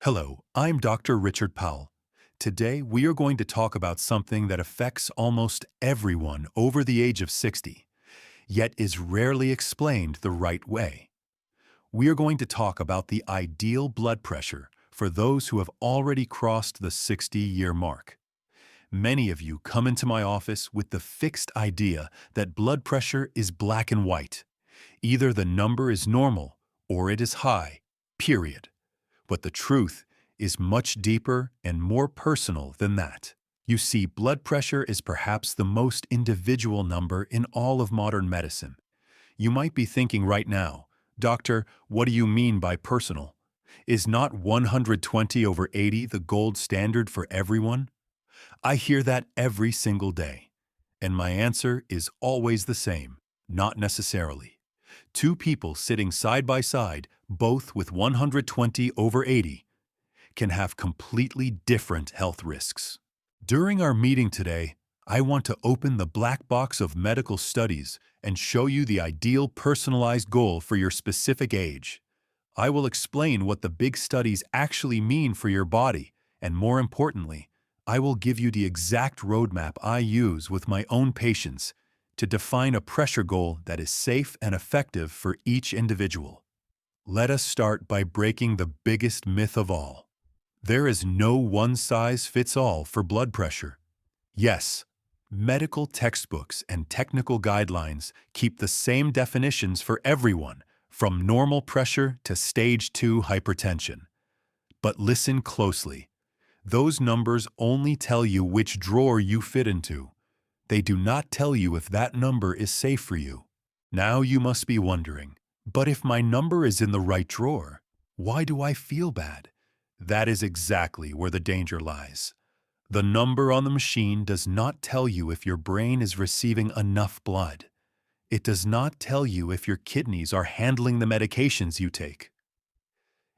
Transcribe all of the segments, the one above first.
Hello, I'm Dr. Richard Powell. Today, we are going to talk about something that affects almost everyone over the age of 60, yet is rarely explained the right way. We are going to talk about the ideal blood pressure for those who have already crossed the 60-year mark. Many of you come into my office with the fixed idea that blood pressure is black and white. Either the number is normal or it is high, period. But the truth is much deeper and more personal than that. You see, blood pressure is perhaps the most individual number in all of modern medicine. You might be thinking right now, Doctor, what do you mean by personal? Is not 120 over 80 the gold standard for everyone? I hear that every single day. And my answer is always the same, not necessarily. Two people sitting side by side, both with 120 over 80, can have completely different health risks. During our meeting today, I want to open the black box of medical studies and show you the ideal personalized goal for your specific age. I will explain what the big studies actually mean for your body, and more importantly, I will give you the exact roadmap I use with my own patients to define a pressure goal that is safe and effective for each individual. Let us start by breaking the biggest myth of all. There is no one-size-fits-all for blood pressure. Yes, medical textbooks and technical guidelines keep the same definitions for everyone, from normal pressure to stage 2 hypertension. But listen closely. Those numbers only tell you which drawer you fit into. They do not tell you if that number is safe for you. Now you must be wondering, but if my number is in the right drawer, why do I feel bad? That is exactly where the danger lies. The number on the machine does not tell you if your brain is receiving enough blood. It does not tell you if your kidneys are handling the medications you take.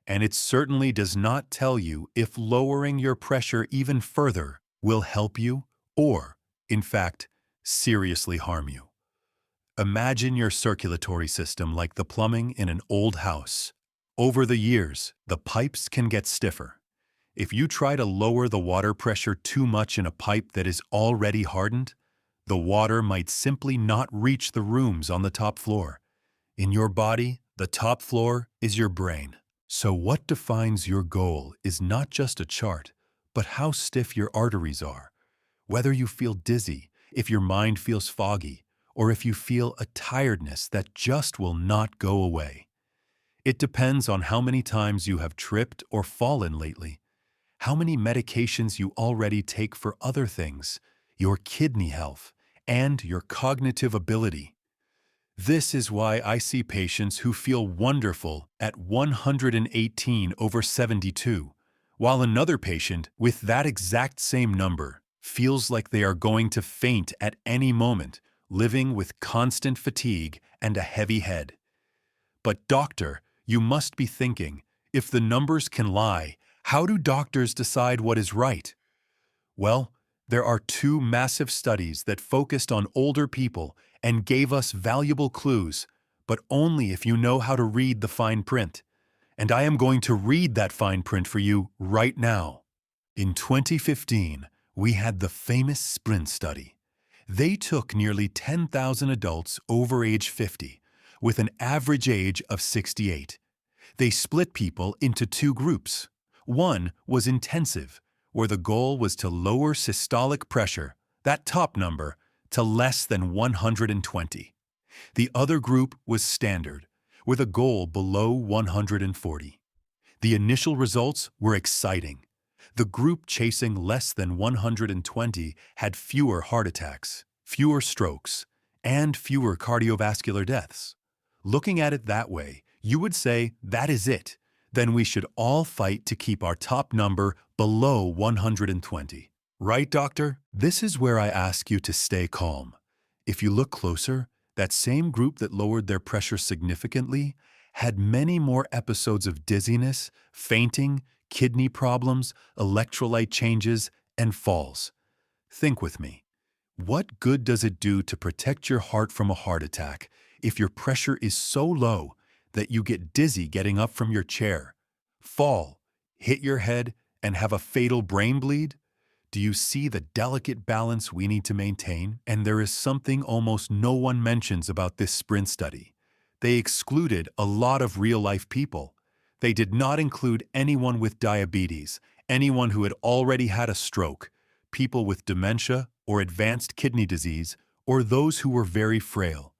And it certainly does not tell you if lowering your pressure even further will help you or, in fact, seriously harm you. Imagine your circulatory system like the plumbing in an old house. Over the years, the pipes can get stiffer. If you try to lower the water pressure too much in a pipe that is already hardened, the water might simply not reach the rooms on the top floor. In your body, the top floor is your brain. So what defines your goal is not just a chart, but how stiff your arteries are. Whether you feel dizzy, if your mind feels foggy, or if you feel a tiredness that just will not go away. It depends on how many times you have tripped or fallen lately, how many medications you already take for other things, your kidney health, and your cognitive ability. This is why I see patients who feel wonderful at 118 over 72, while another patient with that exact same number feels like they are going to faint at any moment, living with constant fatigue and a heavy head. But doctor, you must be thinking, if the numbers can lie, how do doctors decide what is right? Well, there are two massive studies that focused on older people and gave us valuable clues, but only if you know how to read the fine print. And I am going to read that fine print for you right now. In 2015, we had the famous SPRINT study. They took nearly 10,000 adults over age 50, with an average age of 68. They split people into two groups. One was intensive, where the goal was to lower systolic pressure, that top number, to less than 120. The other group was standard, with a goal below 140. The initial results were exciting. The group chasing less than 120 had fewer heart attacks, fewer strokes, and fewer cardiovascular deaths. Looking at it that way, you would say, that is it. Then we should all fight to keep our top number below 120. Right, doctor? This is where I ask you to stay calm. If you look closer, that same group that lowered their pressure significantly had many more episodes of dizziness, fainting, kidney problems, electrolyte changes, and falls. Think with me. What good does it do to protect your heart from a heart attack if your pressure is so low that you get dizzy getting up from your chair, fall, hit your head, and have a fatal brain bleed? Do you see the delicate balance we need to maintain? And there is something almost no one mentions about this sprint study. They excluded a lot of real-life people. They did not include anyone with diabetes, anyone who had already had a stroke, people with dementia or advanced kidney disease, or those who were very frail.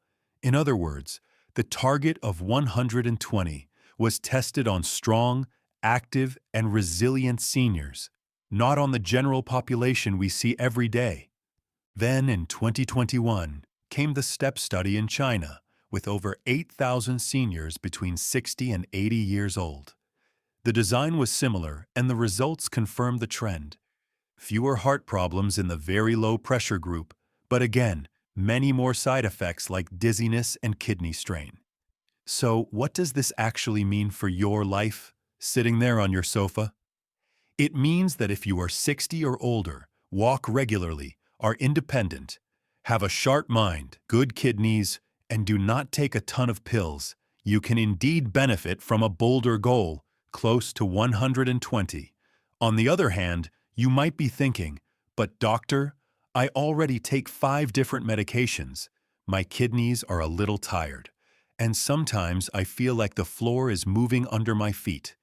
In other words, the target of 120 was tested on strong, active, and resilient seniors, not on the general population we see every day. Then, in 2021, came the STEP study in China, with over 8,000 seniors between 60 and 80 years old. The design was similar, and the results confirmed the trend. Fewer heart problems in the very low pressure group, but again, many more side effects like dizziness and kidney strain. So, what does this actually mean for your life, sitting there on your sofa? It means that if you are 60 or older, walk regularly, are independent, have a sharp mind, good kidneys, and do not take a ton of pills, you can indeed benefit from a bolder goal, close to 120. On the other hand, you might be thinking, but doctor, I already take 5 different medications. My kidneys are a little tired, and sometimes I feel like the floor is moving under my feet.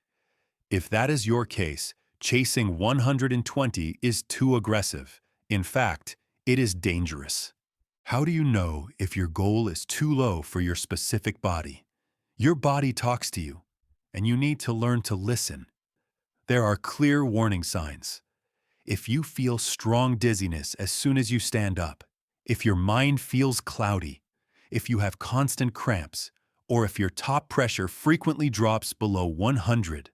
If that is your case, chasing 120 is too aggressive. In fact, it is dangerous. How do you know if your goal is too low for your specific body? Your body talks to you, and you need to learn to listen. There are clear warning signs. If you feel strong dizziness as soon as you stand up, if your mind feels cloudy, if you have constant cramps, or if your top pressure frequently drops below 100,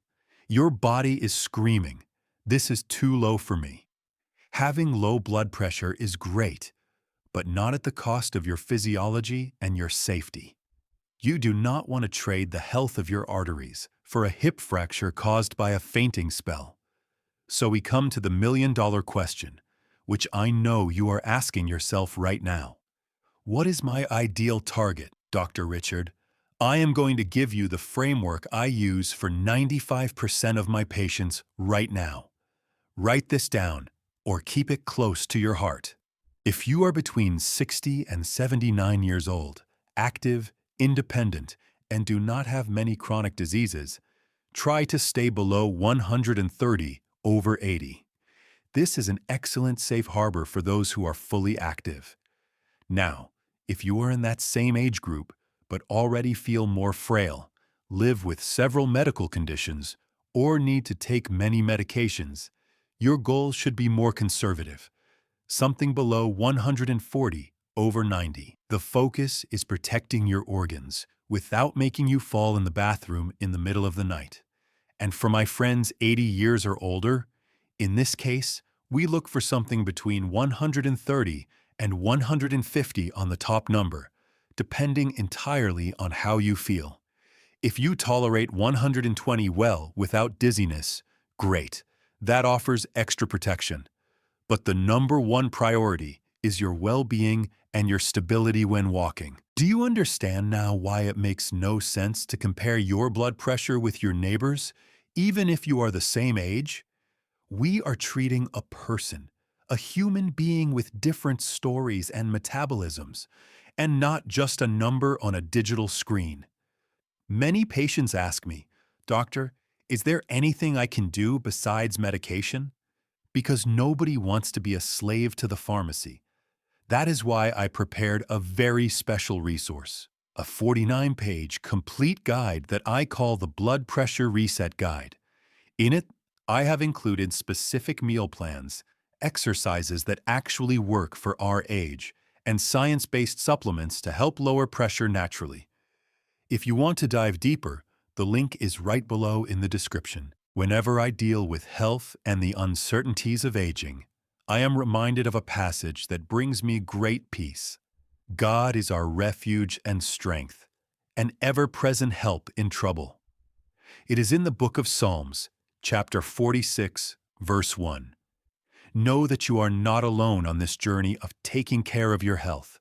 your body is screaming, "This is too low for me." Having low blood pressure is great, but not at the cost of your physiology and your safety. You do not want to trade the health of your arteries for a hip fracture caused by a fainting spell. So we come to the million-dollar question, which I know you are asking yourself right now. What is my ideal target, Dr. Richard? I am going to give you the framework I use for 95% of my patients right now. Write this down, or keep it close to your heart. If you are between 60 and 79 years old, active, independent, and do not have many chronic diseases, try to stay below 130 over 80. This is an excellent safe harbor for those who are fully active. Now, if you are in that same age group, but already feel more frail, live with several medical conditions, or need to take many medications, your goal should be more conservative, something below 140 over 90. The focus is protecting your organs without making you fall in the bathroom in the middle of the night. And for my friends 80 years or older, in this case, we look for something between 130 and 150 on the top number, depending entirely on how you feel. If you tolerate 120 well without dizziness, great. That offers extra protection. But the number one priority is your well-being and your stability when walking. Do you understand now why it makes no sense to compare your blood pressure with your neighbor's, even if you are the same age? We are treating a person, a human being with different stories and metabolisms, and not just a number on a digital screen. Many patients ask me, "Doctor, is there anything I can do besides medication?" Because nobody wants to be a slave to the pharmacy. That is why I prepared a very special resource, a 49-page complete guide that I call the Blood Pressure Reset Guide. In it, I have included specific meal plans, exercises that actually work for our age, and science-based supplements to help lower pressure naturally. If you want to dive deeper, the link is right below in the description. Whenever I deal with health and the uncertainties of aging, I am reminded of a passage that brings me great peace. God is our refuge and strength, an ever-present help in trouble. It is in the book of Psalms, chapter 46, verse 1. Know that you are not alone on this journey of taking care of your health.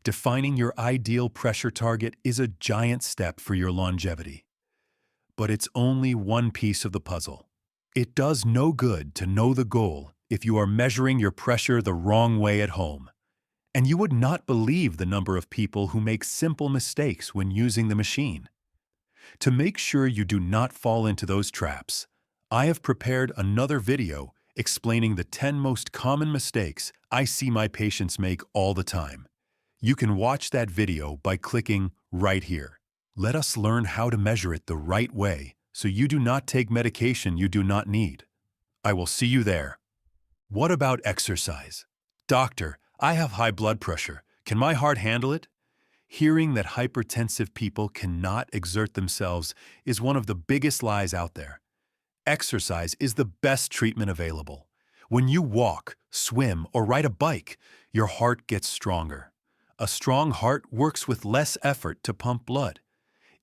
Defining your ideal pressure target is a giant step for your longevity. But it's only one piece of the puzzle. It does no good to know the goal if you are measuring your pressure the wrong way at home. And you would not believe the number of people who make simple mistakes when using the machine. To make sure you do not fall into those traps, I have prepared another video explaining the 10 most common mistakes I see my patients make all the time. You can watch that video by clicking right here. Let us learn how to measure it the right way so you do not take medication you do not need. I will see you there. What about exercise? Doctor, I have high blood pressure. Can my heart handle it? Hearing that hypertensive people cannot exert themselves is one of the biggest lies out there. Exercise is the best treatment available. When you walk, swim, or ride a bike, your heart gets stronger. A strong heart works with less effort to pump blood.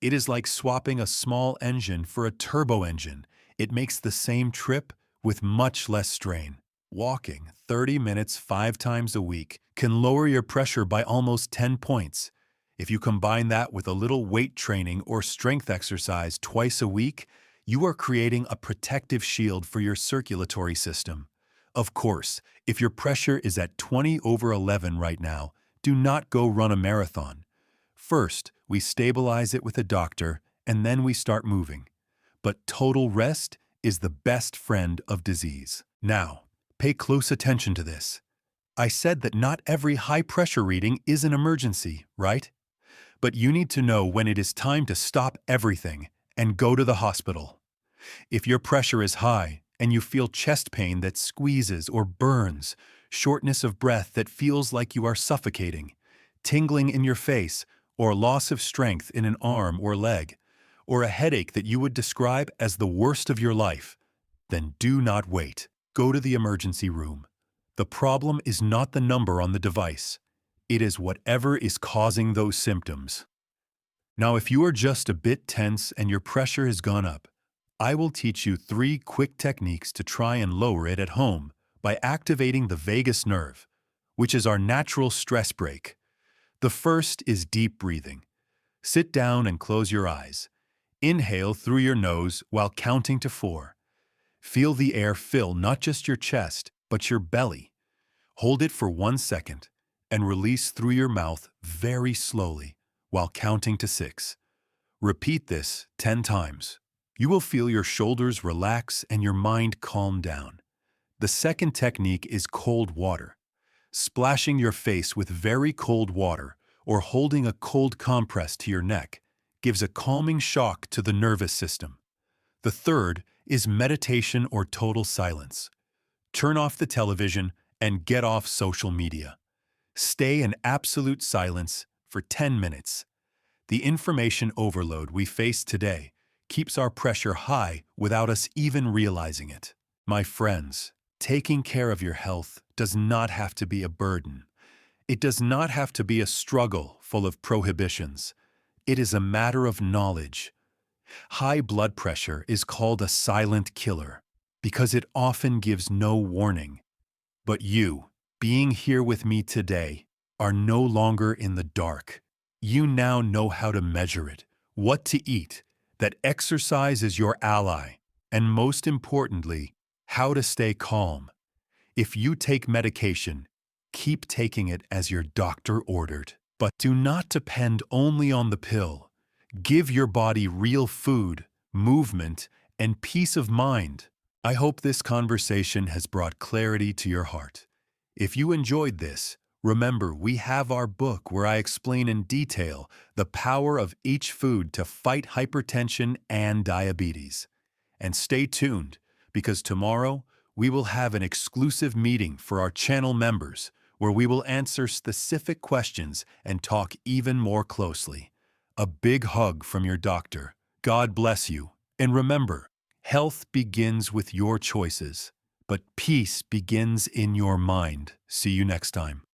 It is like swapping a small engine for a turbo engine. It makes the same trip with much less strain. Walking 30 minutes 5 times a week can lower your pressure by almost 10 points. If you combine that with a little weight training or strength exercise twice a week, you are creating a protective shield for your circulatory system. Of course, if your pressure is at 20/11 right now, do not go run a marathon. First, we stabilize it with a doctor, and then we start moving. But total rest is the best friend of disease. Now, pay close attention to this. I said that not every high-pressure reading is an emergency, right? But you need to know when it is time to stop everything and go to the hospital. If your pressure is high and you feel chest pain that squeezes or burns, shortness of breath that feels like you are suffocating, tingling in your face, or loss of strength in an arm or leg, or a headache that you would describe as the worst of your life, then do not wait. Go to the emergency room. The problem is not the number on the device. It is whatever is causing those symptoms. Now, if you are just a bit tense and your pressure has gone up, I will teach you 3 quick techniques to try and lower it at home by activating the vagus nerve, which is our natural stress brake. The first is deep breathing. Sit down and close your eyes. Inhale through your nose while counting to 4. Feel the air fill not just your chest, but your belly. Hold it for 1 second and release through your mouth very slowly while counting to 6. Repeat this 10 times. You will feel your shoulders relax and your mind calm down. The second technique is cold water. Splashing your face with very cold water or holding a cold compress to your neck gives a calming shock to the nervous system. The third is meditation or total silence. Turn off the television and get off social media. Stay in absolute silence for 10 minutes. The information overload we face today keeps our pressure high without us even realizing it. My friends, taking care of your health does not have to be a burden. It does not have to be a struggle full of prohibitions. It is a matter of knowledge. High blood pressure is called a silent killer because it often gives no warning. But you, being here with me today, are no longer in the dark. You now know how to measure it, what to eat, that exercise is your ally, and most importantly, how to stay calm. If you take medication, keep taking it as your doctor ordered. But do not depend only on the pill. Give your body real food, movement, and peace of mind. I hope this conversation has brought clarity to your heart. If you enjoyed this, remember we have our book where I explain in detail the power of each food to fight hypertension and diabetes. And stay tuned, because tomorrow we will have an exclusive meeting for our channel members where we will answer specific questions and talk even more closely. A big hug from your doctor. God bless you. And remember, health begins with your choices, but peace begins in your mind. See you next time.